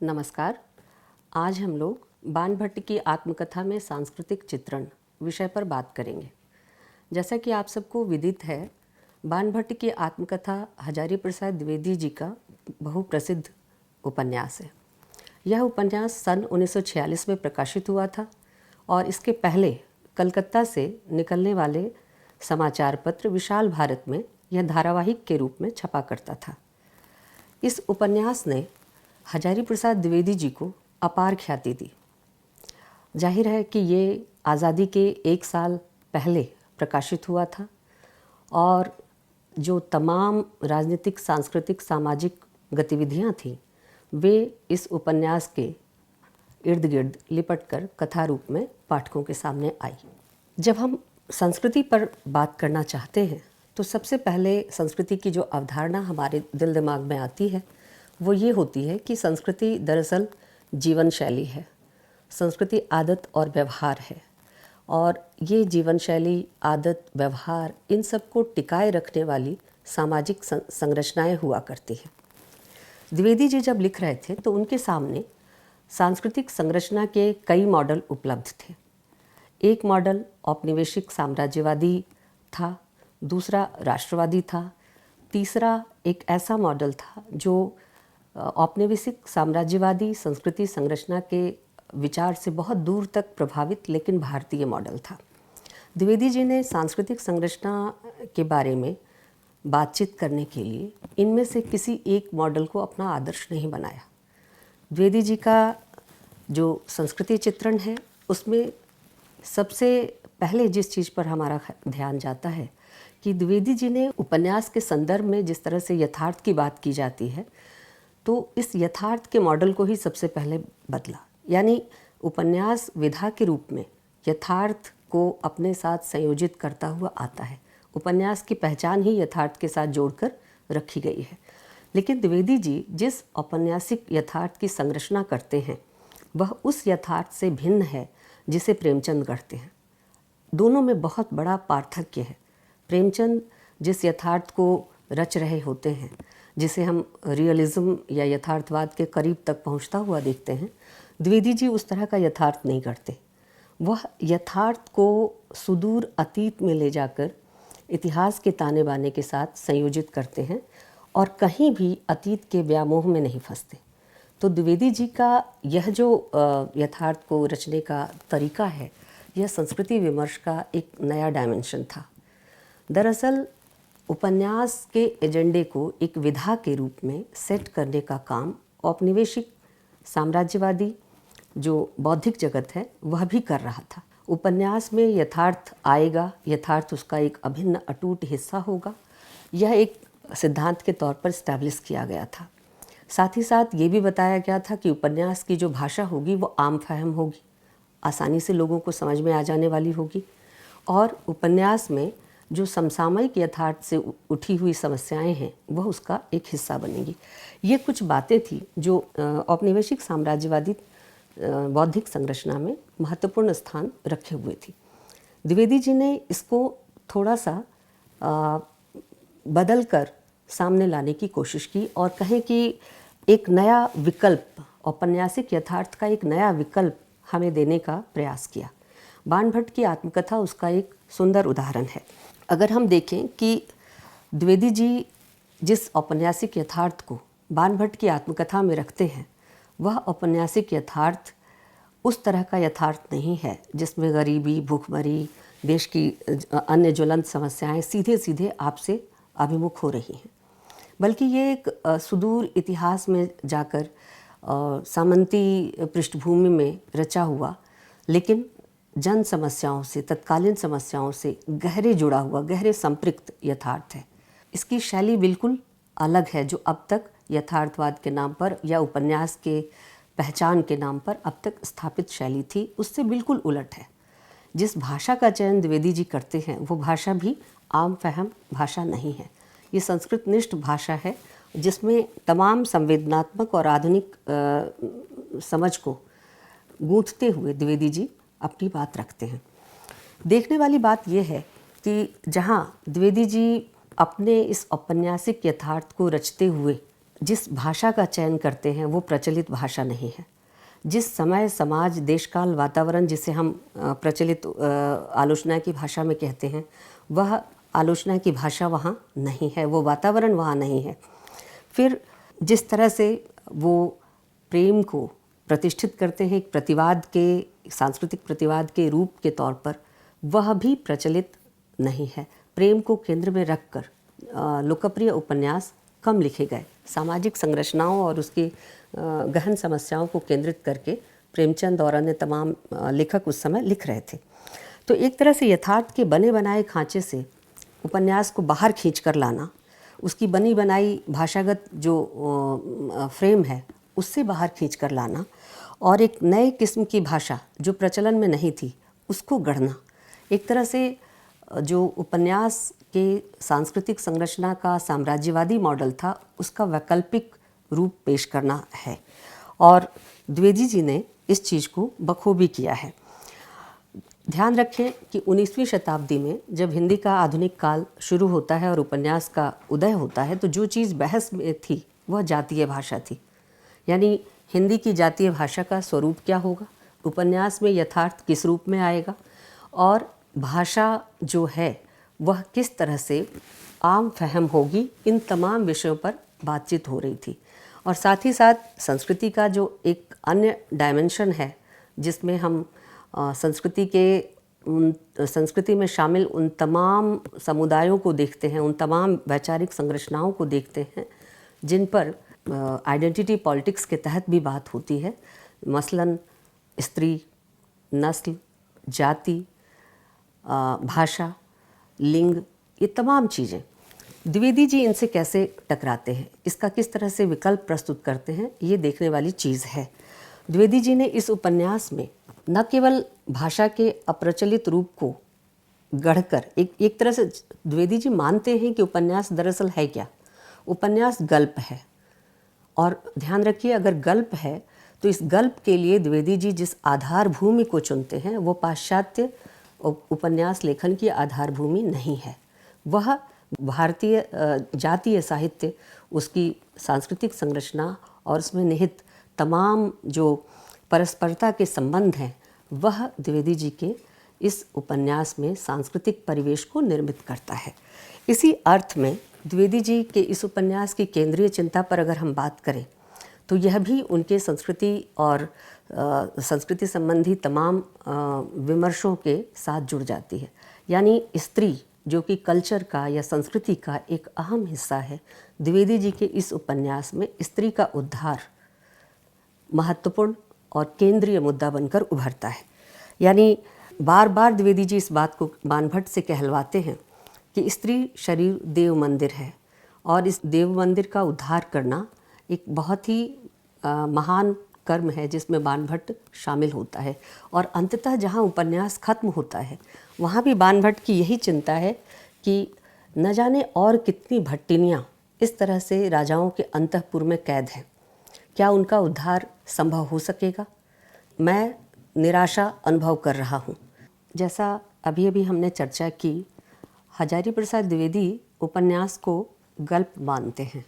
नमस्कार। आज हम लोग बाणभट्ट की आत्मकथा में सांस्कृतिक चित्रण विषय पर बात करेंगे। जैसा कि आप सबको विदित है, बाणभट्ट की आत्मकथा हजारी प्रसाद द्विवेदी जी का बहुप्रसिद्ध उपन्यास है। यह उपन्यास सन 1946 में प्रकाशित हुआ था और इसके पहले कलकत्ता से निकलने वाले समाचार पत्र विशाल भारत में यह धारावाहिक के रूप में छपा करता था। इस उपन्यास ने हजारी प्रसाद द्विवेदी जी को अपार ख्याति दी। जाहिर है कि ये आज़ादी के 1 साल पहले प्रकाशित हुआ था और जो तमाम राजनीतिक, सांस्कृतिक, सामाजिक गतिविधियां थीं, वे इस उपन्यास के इर्द गिर्द लिपट कर कथा रूप में पाठकों के सामने आई। जब हम संस्कृति पर बात करना चाहते हैं तो सबसे पहले संस्कृति की जो अवधारणा हमारे दिल दिमाग में आती है वो ये होती है कि संस्कृति दरअसल जीवन शैली है। संस्कृति आदत और व्यवहार है और ये जीवन शैली, आदत, व्यवहार, इन सब को टिकाए रखने वाली सामाजिक संरचनाएं हुआ करती हैं। द्विवेदी जी जब लिख रहे थे तो उनके सामने सांस्कृतिक संरचना के कई मॉडल उपलब्ध थे। एक मॉडल औपनिवेशिक साम्राज्यवादी था, दूसरा राष्ट्रवादी था, तीसरा एक ऐसा मॉडल था जो औपनिवेशिक साम्राज्यवादी संस्कृति संरचना के विचार से बहुत दूर तक प्रभावित लेकिन भारतीय मॉडल था। द्विवेदी जी ने सांस्कृतिक संरचना के बारे में बातचीत करने के लिए इनमें से किसी एक मॉडल को अपना आदर्श नहीं बनाया। द्विवेदी जी का जो संस्कृति चित्रण है उसमें सबसे पहले जिस चीज़ पर हमारा ध्यान जाता है कि द्विवेदी जी ने उपन्यास के संदर्भ में जिस तरह से यथार्थ की बात की जाती है तो इस यथार्थ के मॉडल को ही सबसे पहले बदला। यानी उपन्यास विधा के रूप में यथार्थ को अपने साथ संयोजित करता हुआ आता है। उपन्यास की पहचान ही यथार्थ के साथ जोड़कर रखी गई है। लेकिन द्विवेदी जी जिस औपन्यासिक यथार्थ की संरचना करते हैं वह उस यथार्थ से भिन्न है जिसे प्रेमचंद गढ़ते हैं। दोनों में बहुत बड़ा पार्थक्य है। प्रेमचंद जिस यथार्थ को रच रहे होते हैं, जिसे हम रियलिज्म या यथार्थवाद के करीब तक पहुंचता हुआ देखते हैं, द्विवेदी जी उस तरह का यथार्थ नहीं करते। वह यथार्थ को सुदूर अतीत में ले जाकर इतिहास के ताने बाने के साथ संयोजित करते हैं और कहीं भी अतीत के व्यामोह में नहीं फंसते। तो द्विवेदी जी का यह जो यथार्थ को रचने का तरीका है, यह संस्कृति विमर्श का एक नया डायमेंशन था। दरअसल उपन्यास के एजेंडे को एक विधा के रूप में सेट करने का काम औपनिवेशिक साम्राज्यवादी जो बौद्धिक जगत है वह भी कर रहा था। उपन्यास में यथार्थ आएगा, यथार्थ उसका एक अभिन्न अटूट हिस्सा होगा, यह एक सिद्धांत के तौर पर स्टैब्लिश किया गया था। साथ ही साथ ये भी बताया गया था कि उपन्यास की जो भाषा होगी वो आम फहम होगी, आसानी से लोगों को समझ में आ जाने वाली होगी और उपन्यास में जो समसामयिक यथार्थ से उठी हुई समस्याएं हैं वह उसका एक हिस्सा बनेगी। ये कुछ बातें थी जो औपनिवेशिक साम्राज्यवादी बौद्धिक संरचना में महत्वपूर्ण स्थान रखे हुए थी। द्विवेदी जी ने इसको थोड़ा सा बदल कर सामने लाने की कोशिश की और कहें कि एक नया विकल्प, औपन्यासिक यथार्थ का एक नया विकल्प हमें देने का प्रयास किया। बाणभट्ट की आत्मकथा उसका एक सुंदर उदाहरण है। अगर हम देखें कि द्विवेदी जी जिस औपन्यासिक यथार्थ को बाणभट्ट की आत्मकथा में रखते हैं वह औपन्यासिक यथार्थ उस तरह का यथार्थ नहीं है जिसमें गरीबी, भूखमरी, देश की अन्य ज्वलंत समस्याएं सीधे सीधे आपसे अभिमुख हो रही हैं, बल्कि ये एक सुदूर इतिहास में जाकर सामंती पृष्ठभूमि में रचा हुआ लेकिन जन समस्याओं से, तत्कालीन समस्याओं से गहरे जुड़ा हुआ, गहरे संपृक्त यथार्थ है। इसकी शैली बिल्कुल अलग है जो अब तक यथार्थवाद के नाम पर या उपन्यास के पहचान के नाम पर अब तक स्थापित शैली थी, उससे बिल्कुल उलट है। जिस भाषा का चयन द्विवेदी जी करते हैं वो भाषा भी आम फहम भाषा नहीं है। ये संस्कृतनिष्ठ भाषा है जिसमें तमाम संवेदनात्मक और आधुनिक समझ को गूंथते हुए द्विवेदी जी अपनी बात रखते हैं। देखने वाली बात यह है कि जहाँ द्विवेदी जी अपने इस औपन्यासिक यथार्थ को रचते हुए जिस भाषा का चयन करते हैं वो प्रचलित भाषा नहीं है। जिस समय समाज देशकाल वातावरण जिसे हम प्रचलित आलोचना की भाषा में कहते हैं, वह आलोचना की भाषा वहाँ नहीं है, वो वातावरण वहाँ नहीं है। फिर जिस तरह से वो प्रेम को प्रतिष्ठित करते हैं एक प्रतिवाद के, सांस्कृतिक प्रतिवाद के रूप के तौर पर, वह भी प्रचलित नहीं है। प्रेम को केंद्र में रखकर लोकप्रिय उपन्यास कम लिखे गए। सामाजिक संरचनाओं और उसकी गहन समस्याओं को केंद्रित करके प्रेमचंद और अन्य तमाम लेखक उस समय लिख रहे थे। तो एक तरह से यथार्थ के बने बनाए खांचे से उपन्यास को बाहर खींच कर लाना, उसकी बनी बनाई भाषागत जो फ्रेम है उससे बाहर खींच कर लाना और एक नए किस्म की भाषा जो प्रचलन में नहीं थी उसको गढ़ना, एक तरह से जो उपन्यास के सांस्कृतिक संरचना का साम्राज्यवादी मॉडल था उसका वैकल्पिक रूप पेश करना है। और द्विवेदी जी ने इस चीज़ को बखूबी किया है। ध्यान रखें कि 19वीं शताब्दी में जब हिंदी का आधुनिक काल शुरू होता है और उपन्यास का उदय होता है, तो जो चीज़ बहस में थी वह जातीय भाषा थी। यानी हिंदी की जातीय भाषा का स्वरूप क्या होगा, उपन्यास में यथार्थ किस रूप में आएगा और भाषा जो है वह किस तरह से आम फहम होगी, इन तमाम विषयों पर बातचीत हो रही थी। और साथ ही साथ संस्कृति का जो एक अन्य डायमेंशन है जिसमें हम संस्कृति में शामिल उन तमाम समुदायों को देखते हैं, उन तमाम वैचारिक संरचनाओं को देखते हैं जिन पर आइडेंटिटी पॉलिटिक्स के तहत भी बात होती है, मसलन स्त्री, नस्ल, जाति, भाषा, लिंग, ये तमाम चीज़ें। द्विवेदी जी इनसे कैसे टकराते हैं, इसका किस तरह से विकल्प प्रस्तुत करते हैं, ये देखने वाली चीज़ है। द्विवेदी जी ने इस उपन्यास में न केवल भाषा के अप्रचलित रूप को गढ़कर एक तरह से द्विवेदी जी मानते हैं कि उपन्यास दरअसल है क्या, उपन्यास गल्प है। और ध्यान रखिए, अगर गल्प है तो इस गल्प के लिए द्विवेदी जी जिस आधार भूमि को चुनते हैं वो पाश्चात्य उपन्यास लेखन की आधार भूमि नहीं है, वह भारतीय जातीय साहित्य, उसकी सांस्कृतिक संरचना और उसमें निहित तमाम जो परस्परता के संबंध हैं, वह द्विवेदी जी के इस उपन्यास में सांस्कृतिक परिवेश को निर्मित करता है। इसी अर्थ में द्विवेदी जी के इस उपन्यास की केंद्रीय चिंता पर अगर हम बात करें तो यह भी उनके संस्कृति और संस्कृति संबंधी तमाम विमर्शों के साथ जुड़ जाती है। यानी स्त्री जो कि कल्चर का या संस्कृति का एक अहम हिस्सा है, द्विवेदी जी के इस उपन्यास में स्त्री का उद्धार महत्वपूर्ण और केंद्रीय मुद्दा बनकर उभरता है। यानी बार बार द्विवेदी जी इस बात को बाणभट्ट से कहलवाते हैं कि स्त्री शरीर देव मंदिर है और इस देव मंदिर का उद्धार करना एक बहुत ही महान कर्म है जिसमें बाणभट्ट शामिल होता है। और अंततः जहाँ उपन्यास खत्म होता है वहाँ भी बाणभट्ट की यही चिंता है कि न जाने और कितनी भट्टिनियाँ इस तरह से राजाओं के अंतःपुर में कैद हैं, क्या उनका उद्धार संभव हो सकेगा। मैं निराशा अनुभव कर रहा हूँ। जैसा अभी अभी हमने चर्चा की, हजारी प्रसाद द्विवेदी उपन्यास को गल्प मानते हैं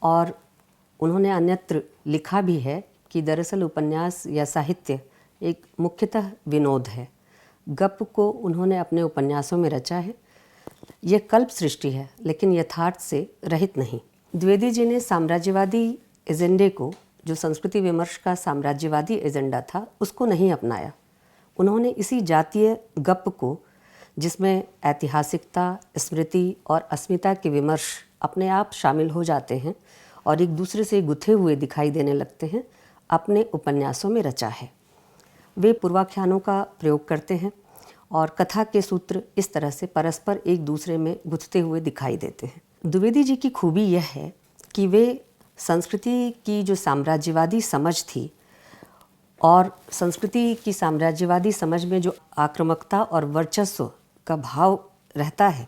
और उन्होंने अन्यत्र लिखा भी है कि दरअसल उपन्यास या साहित्य एक मुख्यतः विनोद है। गप को उन्होंने अपने उपन्यासों में रचा है। यह कल्प सृष्टि है लेकिन यथार्थ से रहित नहीं। द्विवेदी जी ने साम्राज्यवादी एजेंडे को, जो संस्कृति विमर्श का साम्राज्यवादी एजेंडा था, उसको नहीं अपनाया। उन्होंने इसी जातीय गप को, जिसमें ऐतिहासिकता, स्मृति और अस्मिता के विमर्श अपने आप शामिल हो जाते हैं और एक दूसरे से गुथे हुए दिखाई देने लगते हैं, अपने उपन्यासों में रचा है। वे पूर्वाख्यानों का प्रयोग करते हैं और कथा के सूत्र इस तरह से परस्पर एक दूसरे में गुथते हुए दिखाई देते हैं। द्विवेदी जी की खूबी यह है कि वे संस्कृति की जो साम्राज्यवादी समझ थी और संस्कृति की साम्राज्यवादी समझ में जो आक्रामकता और वर्चस्व का भाव रहता है,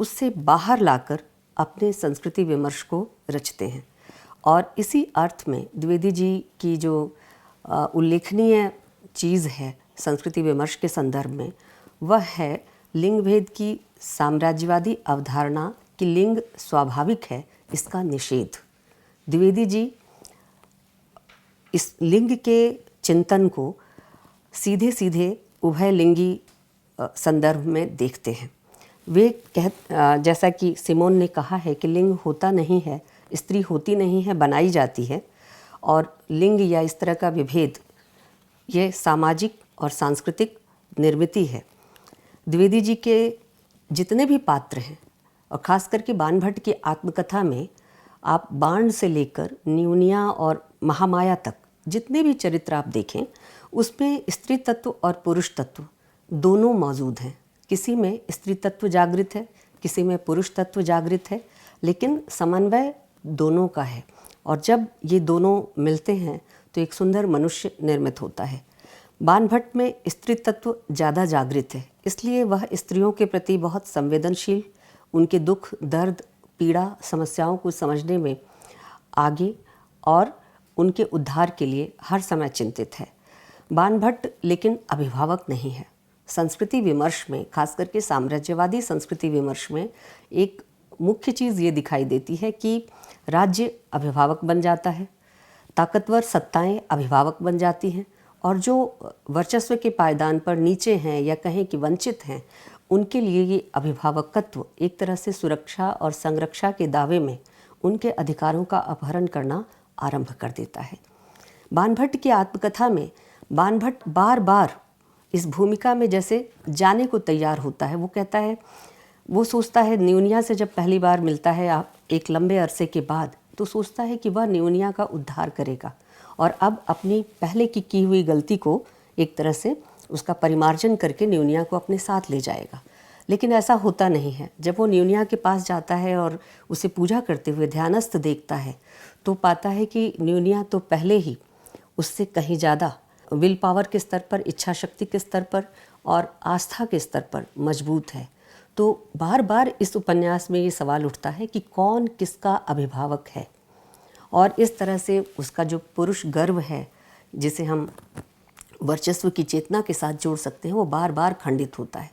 उससे बाहर लाकर अपने संस्कृति विमर्श को रचते हैं। और इसी अर्थ में द्विवेदी जी की जो उल्लेखनीय चीज़ है संस्कृति विमर्श के संदर्भ में, वह है लिंग भेद की साम्राज्यवादी अवधारणा कि लिंग स्वाभाविक है, इसका निषेध। द्विवेदी जी इस लिंग के चिंतन को सीधे सीधे उभयलिंगी संदर्भ में देखते हैं। वे जैसा कि सिमोन ने कहा है कि लिंग होता नहीं है, स्त्री होती नहीं है, बनाई जाती है, और लिंग या इस तरह का विभेद ये सामाजिक और सांस्कृतिक निर्मिति है। द्विवेदी जी के जितने भी पात्र हैं, और ख़ास करके बाणभट्ट की आत्मकथा में आप बाण से लेकर न्यूनिया और महामाया तक जितने भी चरित्र आप देखें, उसमें स्त्री तत्व और पुरुष तत्व दोनों मौजूद हैं। किसी में स्त्री तत्व जागृत है, किसी में पुरुष तत्व जागृत है, लेकिन समन्वय दोनों का है, और जब ये दोनों मिलते हैं तो एक सुंदर मनुष्य निर्मित होता है। बाणभट्ट में स्त्री तत्व ज़्यादा जागृत है, इसलिए वह स्त्रियों के प्रति बहुत संवेदनशील, उनके दुख, दर्द, पीड़ा, समस्याओं को समझने में आगे और उनके उद्धार के लिए हर समय चिंतित है। बाणभट्ट लेकिन अभिभावक नहीं है। संस्कृति विमर्श में, खास करके साम्राज्यवादी संस्कृति विमर्श में, एक मुख्य चीज़ ये दिखाई देती है कि राज्य अभिभावक बन जाता है, ताकतवर सत्ताएं अभिभावक बन जाती हैं, और जो वर्चस्व के पायदान पर नीचे हैं या कहें कि वंचित हैं, उनके लिए ये अभिभावकत्व एक तरह से सुरक्षा और संरक्षा के दावे में उनके अधिकारों का अपहरण करना आरंभ कर देता है। बाणभट्ट की आत्मकथा में बाणभट्ट बार बार इस भूमिका में जैसे जाने को तैयार होता है। वो कहता है, वो सोचता है न्यूनिया से जब पहली बार मिलता है आप एक लंबे अरसे के बाद, तो सोचता है कि वह न्यूनिया का उद्धार करेगा और अब अपनी पहले की हुई गलती को एक तरह से उसका परिमार्जन करके न्यूनिया को अपने साथ ले जाएगा। लेकिन ऐसा होता नहीं है। जब वो न्यूनिया के पास जाता है और उसे पूजा करते हुए ध्यानस्थ देखता है, तो पाता है कि न्यूनिया तो पहले ही उससे कहीं ज़्यादा विल पावर के स्तर पर, इच्छा शक्ति के स्तर पर और आस्था के स्तर पर मजबूत है। तो बार बार इस उपन्यास में ये सवाल उठता है कि कौन किसका अभिभावक है, और इस तरह से उसका जो पुरुष गर्व है, जिसे हम वर्चस्व की चेतना के साथ जोड़ सकते हैं, वो बार बार खंडित होता है।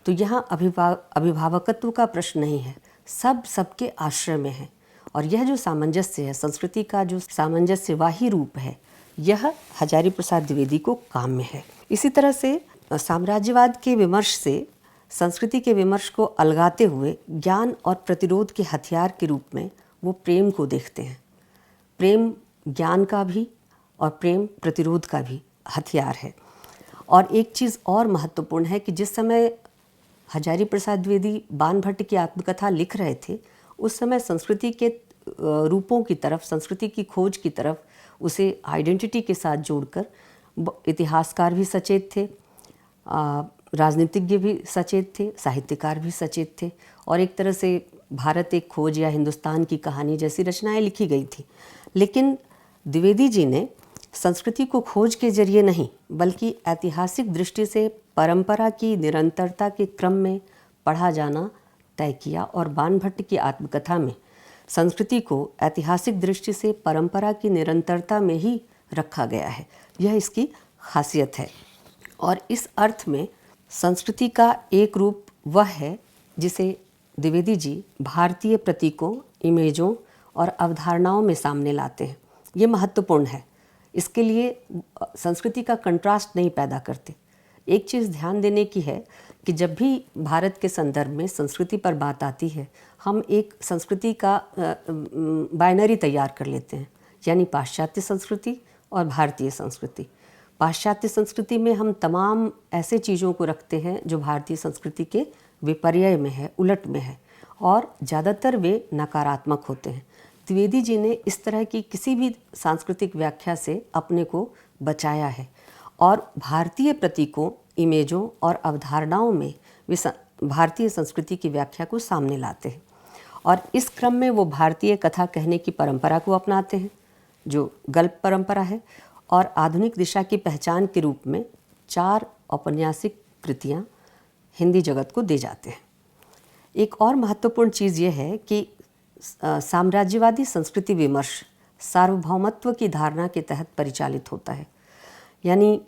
तो यहाँ अभिभावकत्व का प्रश्न नहीं है, सब सबके आश्रय में है। और यह जो सामंजस्य है, संस्कृति का जो सामंजस्यवाही रूप है, यह हजारी प्रसाद द्विवेदी को काम में है। इसी तरह से साम्राज्यवाद के विमर्श से संस्कृति के विमर्श को अलगाते हुए ज्ञान और प्रतिरोध के हथियार के रूप में वो प्रेम को देखते हैं। प्रेम ज्ञान का भी और प्रेम प्रतिरोध का भी हथियार है। और एक चीज़ और महत्वपूर्ण है कि जिस समय हजारी प्रसाद द्विवेदी बाणभट्ट की आत्मकथा लिख रहे थे, उस समय संस्कृति के रूपों की तरफ, संस्कृति की खोज की तरफ उसे आइडेंटिटी के साथ जोड़कर इतिहासकार भी सचेत थे, राजनीतिज्ञ भी सचेत थे, साहित्यकार भी सचेत थे, और एक तरह से भारत एक खोज या हिंदुस्तान की कहानी जैसी रचनाएं लिखी गई थी। लेकिन द्विवेदी जी ने संस्कृति को खोज के जरिए नहीं, बल्कि ऐतिहासिक दृष्टि से परंपरा की निरंतरता के क्रम में पढ़ा जाना तय किया, और बाणभट्ट की आत्मकथा में संस्कृति को ऐतिहासिक दृष्टि से परंपरा की निरंतरता में ही रखा गया है। यह इसकी खासियत है। और इस अर्थ में संस्कृति का एक रूप वह है जिसे द्विवेदी जी भारतीय प्रतीकों, इमेजों और अवधारणाओं में सामने लाते हैं। ये महत्वपूर्ण है। इसके लिए संस्कृति का कंट्रास्ट नहीं पैदा करते। एक चीज़ ध्यान देने की है कि जब भी भारत के संदर्भ में संस्कृति पर बात आती है, हम एक संस्कृति का बाइनरी तैयार कर लेते हैं, यानी पाश्चात्य संस्कृति और भारतीय संस्कृति। पाश्चात्य संस्कृति में हम तमाम ऐसे चीज़ों को रखते हैं जो भारतीय संस्कृति के विपर्य में है, उलट में है, और ज़्यादातर वे नकारात्मक होते हैं। द्विवेदी जी ने इस तरह की किसी भी सांस्कृतिक व्याख्या से अपने को बचाया है, और भारतीय प्रतीकों, इमेजों और अवधारणाओं में वे भारतीय संस्कृति की व्याख्या को सामने लाते हैं। और इस क्रम में वो भारतीय कथा कहने की परंपरा को अपनाते हैं, जो गल्प परंपरा है, और आधुनिक दिशा की पहचान के रूप में 4 औपन्यासिक कृतियाँ हिंदी जगत को दे जाते हैं। एक और महत्वपूर्ण चीज़ ये है कि साम्राज्यवादी संस्कृति विमर्श सार्वभौमत्व की धारणा के तहत परिचालित होता है, यानी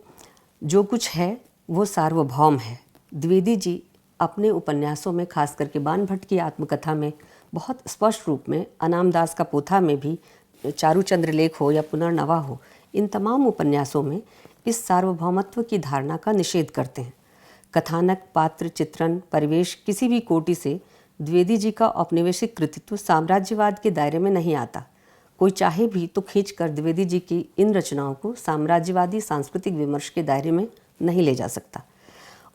जो कुछ है वो सार्वभौम है। द्विवेदी जी अपने उपन्यासों में, खास करके बाणभट्ट की आत्मकथा में बहुत स्पष्ट रूप में, अनामदास का पोथा में भी चारुचंद्र लेख हो या पुनर्नवा हो, इन तमाम उपन्यासों में इस सार्वभौमत्व की धारणा का निषेध करते हैं। कथानक, पात्र, चित्रण, परिवेश किसी भी कोटि से द्विवेदी जी का औपनिवेशिक कृतित्व साम्राज्यवाद के दायरे में नहीं आता। कोई चाहे भी तो खींचकर द्विवेदी जी की इन रचनाओं को साम्राज्यवादी सांस्कृतिक विमर्श के दायरे में नहीं ले जा सकता।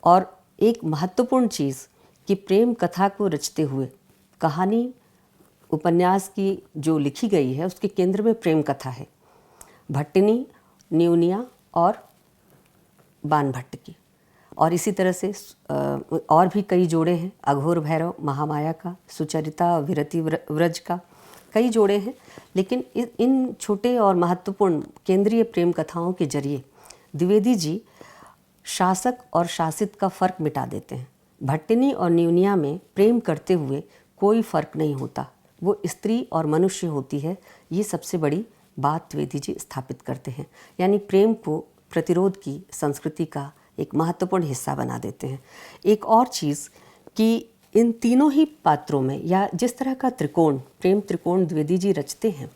और एक महत्वपूर्ण चीज़ कि प्रेम कथा को रचते हुए कहानी उपन्यास की जो लिखी गई है उसके केंद्र में प्रेम कथा है, भट्टिनी, न्यूनिया और बाणभट्ट की। और इसी तरह से और भी कई जोड़े हैं, अघोर भैरव महामाया का, सुचरिता विरति व्रज का, कई जोड़े हैं। लेकिन इन छोटे और महत्वपूर्ण केंद्रीय प्रेम कथाओं के जरिए द्विवेदी जी शासक और शासित का फर्क मिटा देते हैं। भट्टिनी और न्यूनिया में प्रेम करते हुए कोई फर्क नहीं होता, वो स्त्री और मनुष्य होती है, ये सबसे बड़ी बात द्विवेदी जी स्थापित करते हैं। यानी प्रेम को प्रतिरोध की संस्कृति का एक महत्वपूर्ण हिस्सा बना देते हैं। एक और चीज़ कि इन तीनों ही पात्रों में या जिस तरह का त्रिकोण, प्रेम त्रिकोण द्विवेदी जी रचते हैं,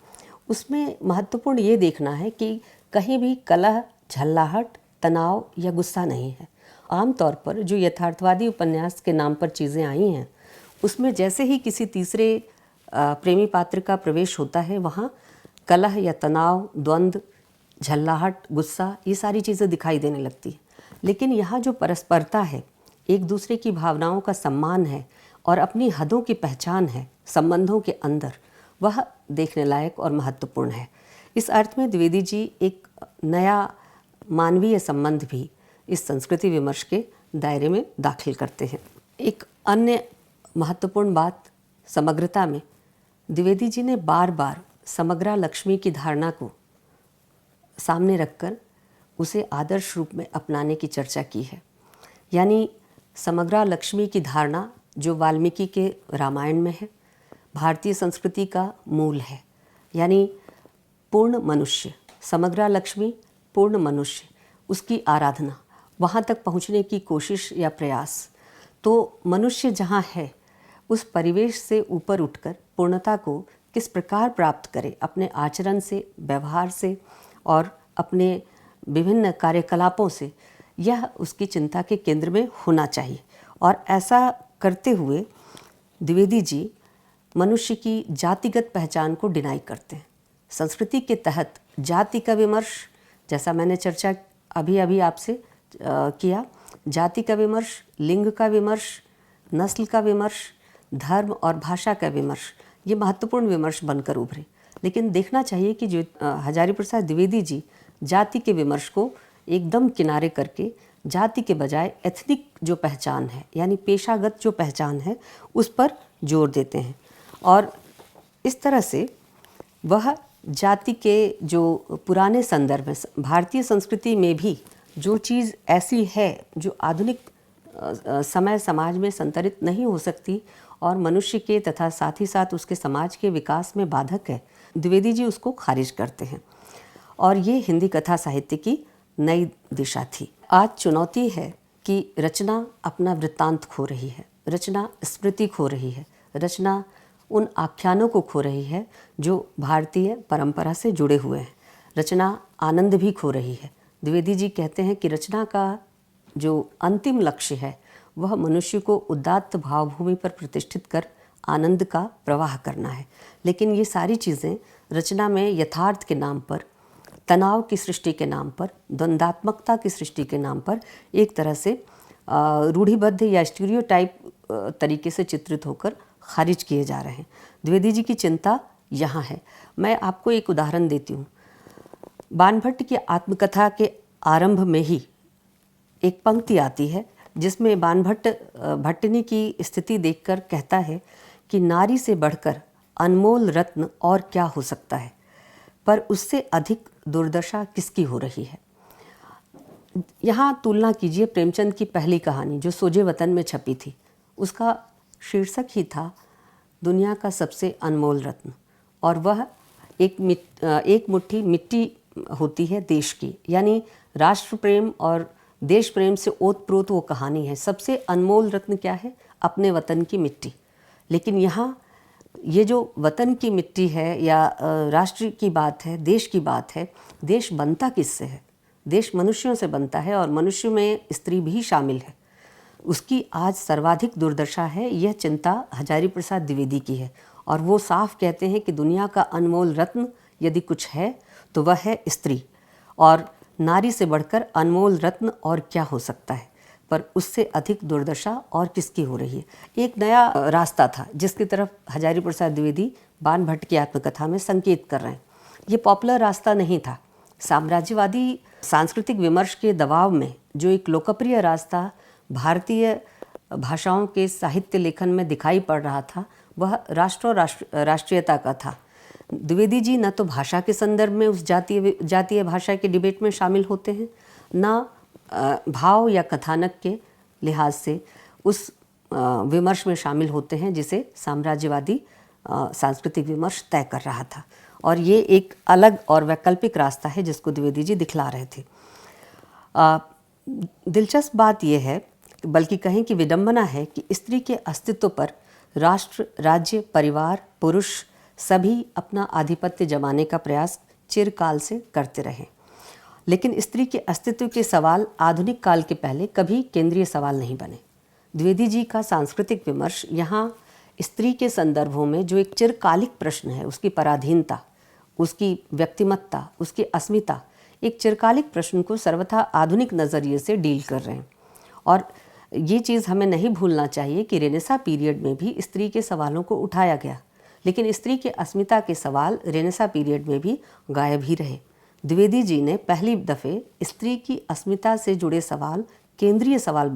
उसमें महत्वपूर्ण ये देखना है कि कहीं भी कलह, झल्लाहट, तनाव या गुस्सा नहीं है। आमतौर पर जो यथार्थवादी उपन्यास के नाम पर चीज़ें आई हैं, उसमें जैसे ही किसी तीसरे प्रेमी पात्र का प्रवेश होता है, वहाँ कलह या तनाव, द्वंद्व, झल्लाहट, गुस्सा, ये सारी चीज़ें दिखाई देने लगती हैं। लेकिन यहाँ जो परस्परता है, एक दूसरे की भावनाओं का सम्मान है और अपनी हदों की पहचान है संबंधों के अंदर, वह देखने लायक और महत्वपूर्ण है। इस अर्थ में द्विवेदी जी एक नया मानवीय संबंध भी इस संस्कृति विमर्श के दायरे में दाखिल करते हैं। एक अन्य महत्वपूर्ण बात, समग्रता में द्विवेदी जी ने बार बार समग्रा लक्ष्मी की धारणा को सामने रखकर उसे आदर्श रूप में अपनाने की चर्चा की है। यानी समग्रा लक्ष्मी की धारणा जो वाल्मीकि के रामायण में है, भारतीय संस्कृति का मूल है। यानी पूर्ण मनुष्य, समग्रा लक्ष्मी, पूर्ण मनुष्य, उसकी आराधना, वहाँ तक पहुँचने की कोशिश या प्रयास। तो मनुष्य जहाँ है उस परिवेश से ऊपर उठकर पूर्णता को किस प्रकार प्राप्त करे, अपने आचरण से, व्यवहार से और अपने विभिन्न कार्यकलापों से, यह उसकी चिंता के केंद्र में होना चाहिए। और ऐसा करते हुए द्विवेदी जी मनुष्य की जातिगत पहचान को डिनाई करते हैं। संस्कृति के तहत जाति का विमर्श, जैसा मैंने चर्चा अभी आपसे किया, जाति का विमर्श, लिंग का विमर्श, नस्ल का विमर्श, धर्म और भाषा का विमर्श, ये महत्वपूर्ण विमर्श बनकर उभरे। लेकिन देखना चाहिए कि जो हजारी प्रसाद द्विवेदी जी जाति के विमर्श को एकदम किनारे करके जाति के बजाय एथनिक जो पहचान है, यानी पेशागत जो पहचान है, उस पर जोर देते हैं। और इस तरह से वह जाति के जो पुराने संदर्भ में भारतीय संस्कृति में भी जो चीज़ ऐसी है जो आधुनिक समय समाज में संतरित नहीं हो सकती और मनुष्य के तथा साथ ही साथ उसके समाज के विकास में बाधक है, द्विवेदी जी उसको खारिज करते हैं। और ये हिंदी कथा साहित्य की नई दिशा थी। आज चुनौती है कि रचना अपना वृत्तांत खो रही है, रचना स्मृति खो रही है, रचना उन आख्यानों को खो रही है जो भारतीय परंपरा से जुड़े हुए हैं, रचना आनंद भी खो रही है। द्विवेदी जी कहते हैं कि रचना का जो अंतिम लक्ष्य है वह मनुष्य को उदात्त भावभूमि पर प्रतिष्ठित कर आनंद का प्रवाह करना है। लेकिन ये सारी चीज़ें रचना में यथार्थ के नाम पर, तनाव की सृष्टि के नाम पर, द्वंद्वात्मकता की सृष्टि के नाम पर एक तरह से रूढ़िबद्ध या स्टीरियोटाइप तरीके से चित्रित होकर खारिज किए जा रहे हैं। द्विवेदी जी की चिंता यहाँ है। मैं आपको एक उदाहरण देती हूँ। बाणभट्ट की आत्मकथा के आरंभ में ही एक पंक्ति आती है जिसमें बाणभट्ट भट्टिनी की स्थिति देखकर कहता है कि नारी से बढ़कर अनमोल रत्न और क्या हो सकता है, पर उससे अधिक दुर्दशा किसकी हो रही है। यहाँ तुलना कीजिए प्रेमचंद की पहली कहानी जो सोजे वतन में छपी थी, उसका शीर्षक ही था दुनिया का सबसे अनमोल रत्न, और वह एक मुट्ठी मिट्टी होती है देश की, यानी राष्ट्र प्रेम और देश प्रेम से ओतप्रोत वो कहानी है। सबसे अनमोल रत्न क्या है? अपने वतन की मिट्टी। लेकिन यहाँ ये जो वतन की मिट्टी है या राष्ट्र की बात है, देश की बात है, देश बनता किससे है? देश मनुष्यों से बनता है और मनुष्य में स्त्री भी शामिल है। उसकी आज सर्वाधिक दुर्दशा है, यह चिंता हजारी प्रसाद द्विवेदी की है। और वो साफ कहते हैं कि दुनिया का अनमोल रत्न यदि कुछ है तो वह है स्त्री, और नारी से बढ़कर अनमोल रत्न और क्या हो सकता है। पर उससे अधिक दुर्दशा और किसकी हो रही है। एक नया रास्ता था जिसकी तरफ हजारी प्रसाद द्विवेदी बाणभट्ट की आत्मकथा में संकेत कर रहे हैं। ये पॉपुलर रास्ता नहीं था। साम्राज्यवादी सांस्कृतिक विमर्श के दबाव में जो एक लोकप्रिय रास्ता भारतीय भाषाओं के साहित्य लेखन में दिखाई पड़ रहा था, वह राष्ट्र और राष्ट्रीयता का था। द्विवेदी जी न तो भाषा के संदर्भ में उस जातीय भाषा के डिबेट में शामिल होते हैं, न भाव या कथानक के लिहाज से उस विमर्श में शामिल होते हैं जिसे साम्राज्यवादी सांस्कृतिक विमर्श तय कर रहा था। और ये एक अलग और वैकल्पिक रास्ता है जिसको द्विवेदी जी दिखला रहे थे। दिलचस्प बात यह है, बल्कि कहें कि विडंबना है, कि स्त्री के अस्तित्व पर राष्ट्र, राज्य, परिवार, पुरुष सभी अपना आधिपत्य जमाने का प्रयास चिरकाल से करते रहे। लेकिन स्त्री के अस्तित्व के सवाल आधुनिक काल के पहले कभी केंद्रीय सवाल नहीं बने। द्विवेदी जी का सांस्कृतिक विमर्श यहाँ स्त्री के संदर्भों में जो एक चिरकालिक प्रश्न है, उसकी पराधीनता, उसकी व्यक्तिमत्ता, उसकी अस्मिता, एक चिरकालिक प्रश्न को सर्वथा आधुनिक नज़रिए से डील कर रहे हैं। और ये चीज़ हमें नहीं भूलना चाहिए कि रेनेसा पीरियड में भी स्त्री के सवालों को उठाया गया, लेकिन स्त्री के अस्मिता के सवाल रेनेसा पीरियड में भी गायब ही रहे। द्विवेदी जी ने पहली दफ़े स्त्री की अस्मिता से जुड़े सवाल केंद्रीय सवाल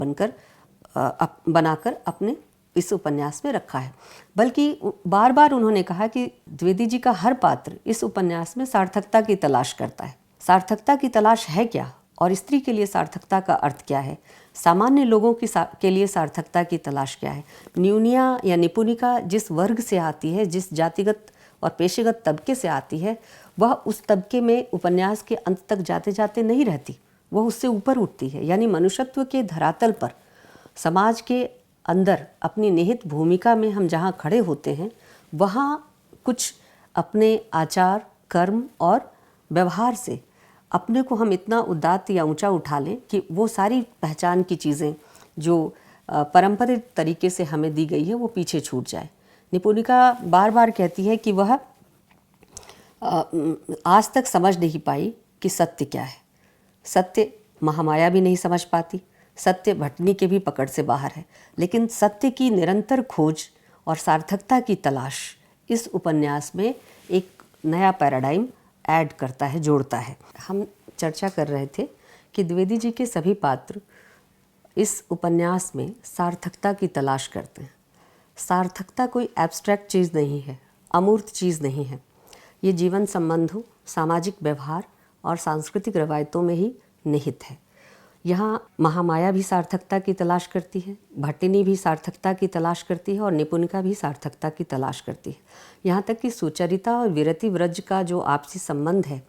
बनाकर अपने इस उपन्यास में रखा है। बल्कि बार बार उन्होंने कहा कि द्विवेदी जी का हर पात्र इस उपन्यास में सार्थकता की तलाश करता है। सार्थकता की तलाश है क्या, और स्त्री के लिए सार्थकता का अर्थ क्या है, सामान्य लोगों के लिए सार्थकता की तलाश क्या है। न्यूनिया या निपुणिका जिस वर्ग से आती है, जिस जातिगत और पेशेगत तबके से आती है, वह उस तबके में उपन्यास के अंत तक जाते जाते नहीं रहती, वह उससे ऊपर उठती है। यानी मनुष्यत्व के धरातल पर, समाज के अंदर अपनी निहित भूमिका में हम जहाँ खड़े होते हैं, वहाँ कुछ अपने आचार, कर्म और व्यवहार से अपने को हम इतना उदात्त या ऊंचा उठा लें कि वो सारी पहचान की चीज़ें जो पारंपरिक तरीके से हमें दी गई है वो पीछे छूट जाए। निपुणिका बार बार कहती है कि वह आज तक समझ नहीं पाई कि सत्य क्या है। सत्य महामाया भी नहीं समझ पाती, सत्य भटनी के भी पकड़ से बाहर है। लेकिन सत्य की निरंतर खोज और सार्थकता की तलाश इस उपन्यास में एक नया पैराडाइम ऐड करता है, जोड़ता है। हम चर्चा कर रहे थे कि द्विवेदी जी के सभी पात्र इस उपन्यास में सार्थकता की तलाश करते हैं। सार्थकता कोई एब्स्ट्रैक्ट चीज़ नहीं है, अमूर्त चीज़ नहीं है। ये जीवन संबंधों, सामाजिक व्यवहार और सांस्कृतिक रवायतों में ही निहित है। यहाँ महामाया भी सार्थकता की तलाश करती है, भट्टिनी भी सार्थकता की तलाश करती है और निपुणिका भी सार्थकता की तलाश करती है। यहाँ तक कि सुचरिता और विरति व्रज का जो आपसी संबंध है,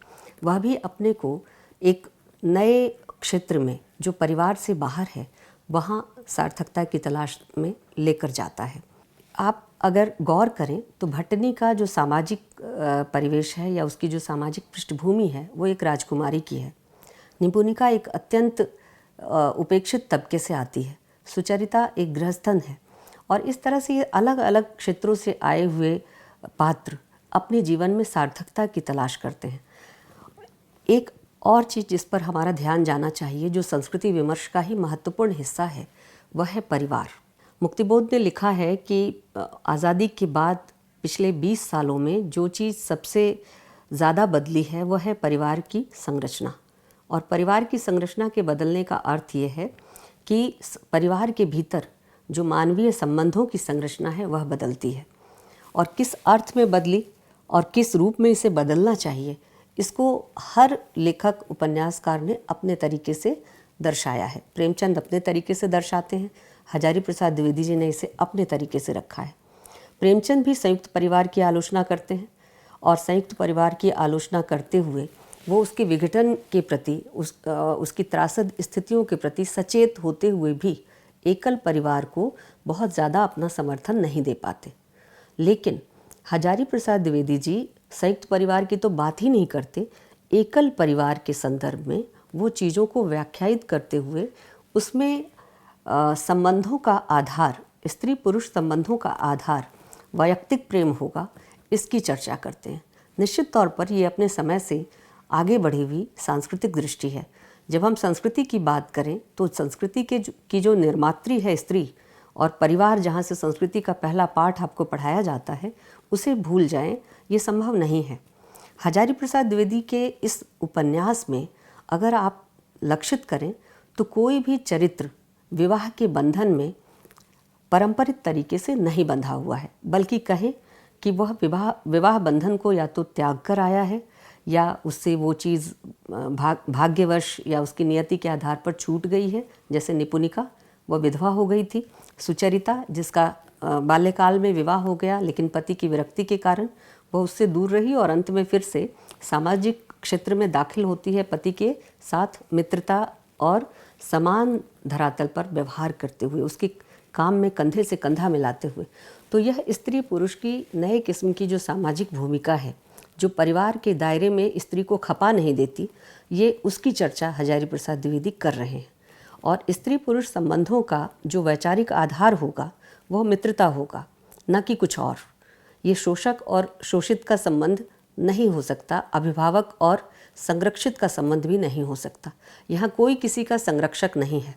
वह भी अपने को एक नए क्षेत्र में जो परिवार से बाहर है, वहाँ सार्थकता की तलाश में लेकर जाता है। आप अगर गौर करें तो भट्टिनी का जो सामाजिक परिवेश है या उसकी जो सामाजिक पृष्ठभूमि है, वो एक राजकुमारी की है। निपुणिका एक अत्यंत उपेक्षित तबके से आती है, सुचरिता एक गृहस्थन है। और इस तरह से ये अलग अलग क्षेत्रों से आए हुए पात्र अपने जीवन में सार्थकता की तलाश करते हैं। एक और चीज़ जिस पर हमारा ध्यान जाना चाहिए, जो संस्कृति विमर्श का ही महत्वपूर्ण हिस्सा है, वह है परिवार। मुक्तिबोध ने लिखा है कि आज़ादी के बाद पिछले 20 सालों में जो चीज़ सबसे ज़्यादा बदली है वह है परिवार की संरचना। और परिवार की संरचना के बदलने का अर्थ ये है कि परिवार के भीतर जो मानवीय संबंधों की संरचना है वह बदलती है। और किस अर्थ में बदली और किस रूप में इसे बदलना चाहिए, इसको हर लेखक, उपन्यासकार ने अपने तरीके से दर्शाया है। प्रेमचंद अपने तरीके से दर्शाते हैं, हजारी प्रसाद द्विवेदी जी ने इसे अपने तरीके से रखा है। प्रेमचंद भी संयुक्त परिवार की आलोचना करते हैं और संयुक्त परिवार की आलोचना करते हुए वो उसके विघटन के प्रति, उसकी त्रासद स्थितियों के प्रति सचेत होते हुए भी एकल परिवार को बहुत ज़्यादा अपना समर्थन नहीं दे पाते। लेकिन हजारी प्रसाद द्विवेदी जी संयुक्त परिवार की तो बात ही नहीं करते, एकल परिवार के संदर्भ में वो चीज़ों को व्याख्यायित करते हुए उसमें संबंधों का आधार, स्त्री पुरुष संबंधों का आधार वैयक्तिक प्रेम होगा, इसकी चर्चा करते हैं। निश्चित तौर पर ये अपने समय से आगे बढ़ी हुई सांस्कृतिक दृष्टि है। जब हम संस्कृति की बात करें तो संस्कृति की जो निर्मात्री है स्त्री, और परिवार जहाँ से संस्कृति का पहला पाठ आपको पढ़ाया जाता है, उसे भूल जाएं, ये संभव नहीं है। हजारी प्रसाद द्विवेदी के इस उपन्यास में अगर आप लक्षित करें तो कोई भी चरित्र विवाह के बंधन में पारंपरिक तरीके से नहीं बंधा हुआ है, बल्कि कहें कि वह विवाह बंधन को या तो त्याग कर आया है या उससे वो चीज़ भाग्यवश या उसकी नियति के आधार पर छूट गई है। जैसे निपुणिका, वह विधवा हो गई थी। सुचरिता, जिसका बाल्यकाल में विवाह हो गया लेकिन पति की विरक्ति के कारण वह उससे दूर रही और अंत में फिर से सामाजिक क्षेत्र में दाखिल होती है, पति के साथ मित्रता और समान धरातल पर व्यवहार करते हुए, उसके काम में कंधे से कंधा मिलाते हुए। तो यह स्त्री पुरुष की नए किस्म की जो सामाजिक भूमिका है, जो परिवार के दायरे में स्त्री को खपा नहीं देती, ये उसकी चर्चा हजारी प्रसाद द्विवेदी कर रहे हैं। और स्त्री पुरुष संबंधों का जो वैचारिक आधार होगा वह मित्रता होगा, न कि कुछ और। ये शोषक और शोषित का संबंध नहीं हो सकता, अभिभावक और संरक्षित का संबंध भी नहीं हो सकता। यहाँ कोई किसी का संरक्षक नहीं है,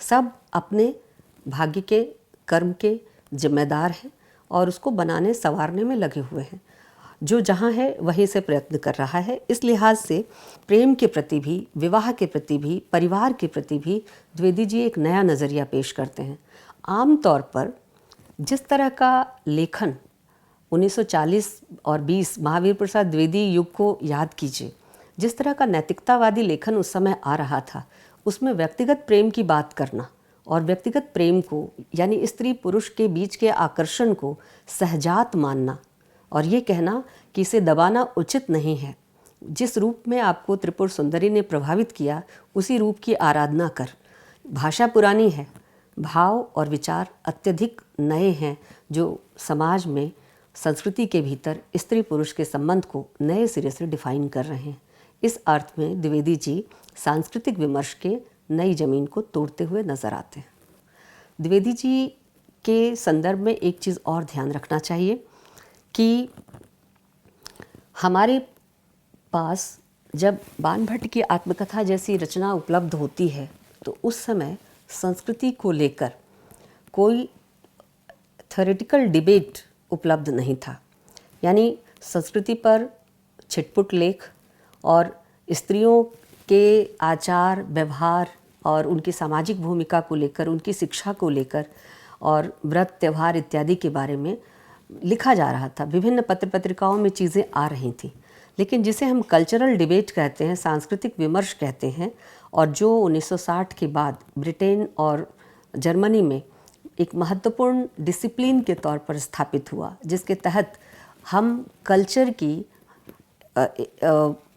सब अपने भाग्य के, कर्म के जिम्मेदार हैं और उसको बनाने संवारने में लगे हुए हैं। जो जहाँ है वहीं से प्रयत्न कर रहा है। इस लिहाज से प्रेम के प्रति भी, विवाह के प्रति भी, परिवार के प्रति भी द्विवेदी जी एक नया नज़रिया पेश करते हैं। आम तौर पर जिस तरह का लेखन 1940 और 20 महावीर प्रसाद द्विवेदी युग को याद कीजिए, जिस तरह का नैतिकतावादी लेखन उस समय आ रहा था, उसमें व्यक्तिगत प्रेम की बात करना और व्यक्तिगत प्रेम को यानी स्त्री पुरुष के बीच के आकर्षण को सहजात मानना और ये कहना कि इसे दबाना उचित नहीं है। जिस रूप में आपको त्रिपुर सुंदरी ने प्रभावित किया, उसी रूप की आराधना कर। भाषा पुरानी है, भाव और विचार अत्यधिक नए हैं, जो समाज में संस्कृति के भीतर स्त्री पुरुष के संबंध को नए सिरे से डिफाइन कर रहे हैं। इस अर्थ में द्विवेदी जी सांस्कृतिक विमर्श के नई जमीन को तोड़ते हुए नजर आते हैं। द्विवेदी जी के संदर्भ में एक चीज़ और ध्यान रखना चाहिए कि हमारे पास जब बाणभट्ट की आत्मकथा जैसी रचना उपलब्ध होती है तो उस समय संस्कृति को लेकर कोई थ्योरेटिकल डिबेट उपलब्ध नहीं था। यानी संस्कृति पर छिटपुट लेख और स्त्रियों के आचार व्यवहार और उनकी सामाजिक भूमिका को लेकर, उनकी शिक्षा को लेकर और व्रत त्यौहार इत्यादि के बारे में लिखा जा रहा था। विभिन्न पत्र पत्रिकाओं में चीज़ें आ रही थी, लेकिन जिसे हम कल्चरल डिबेट कहते हैं, सांस्कृतिक विमर्श कहते हैं, और जो 1960 के बाद ब्रिटेन और जर्मनी में एक महत्वपूर्ण डिसिप्लिन के तौर पर स्थापित हुआ, जिसके तहत हम कल्चर की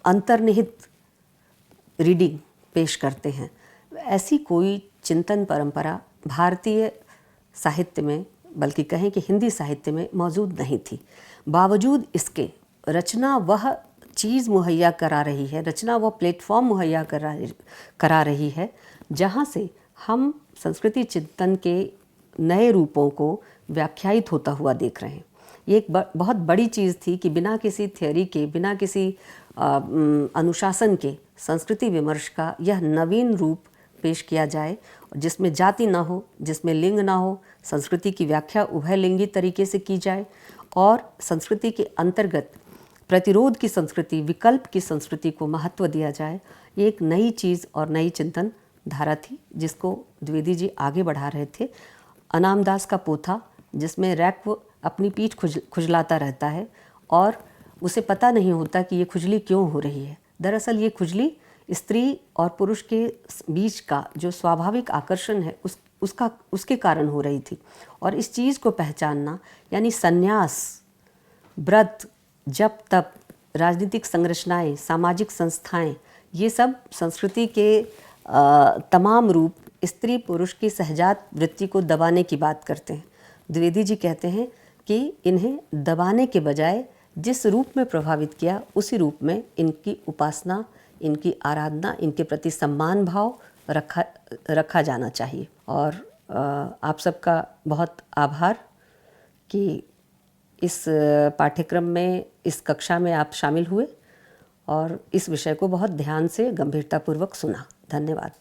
अंतर्निहित रीडिंग पेश करते हैं, ऐसी कोई चिंतन परंपरा भारतीय साहित्य में, बल्कि कहें कि हिंदी साहित्य में मौजूद नहीं थी। बावजूद इसके रचना वह चीज़ मुहैया करा रही है, रचना वह प्लेटफॉर्म मुहैया करा रही है जहाँ से हम संस्कृति चिंतन के नए रूपों को व्याख्यायित होता हुआ देख रहे हैं। ये एक बहुत बड़ी चीज़ थी कि बिना किसी थ्योरी के, बिना किसी अनुशासन के संस्कृति विमर्श का यह नवीन रूप पेश किया जाए, जिसमें जाति ना हो, जिसमें लिंग ना हो, संस्कृति की व्याख्या उभयलिंगी तरीके से की जाए और संस्कृति के अंतर्गत प्रतिरोध की संस्कृति, विकल्प की संस्कृति को महत्व दिया जाए। ये एक नई चीज़ और नई चिंतन धारा थी जिसको द्विवेदी जी आगे बढ़ा रहे थे। अनामदास का पोथा, जिसमें रैक्व अपनी पीठ खुजलाता रहता है और उसे पता नहीं होता कि ये खुजली क्यों हो रही है। दरअसल ये खुजली स्त्री और पुरुष के बीच का जो स्वाभाविक आकर्षण है उसके कारण हो रही थी। और इस चीज़ को पहचानना, यानी संन्यास, व्रत, जप तप, राजनीतिक संरचनाएं, सामाजिक संस्थाएं, ये सब संस्कृति के तमाम रूप स्त्री पुरुष की सहजात वृत्ति को दबाने की बात करते हैं। द्विवेदी जी कहते हैं कि इन्हें दबाने के बजाय जिस रूप में प्रभावित किया उसी रूप में इनकी उपासना, इनकी आराधना, इनके प्रति सम्मान भाव रखा जाना चाहिए। और आप सबका बहुत आभार कि इस पाठ्यक्रम में, इस कक्षा में आप शामिल हुए और इस विषय को बहुत ध्यान से गंभीरतापूर्वक सुना। धन्यवाद।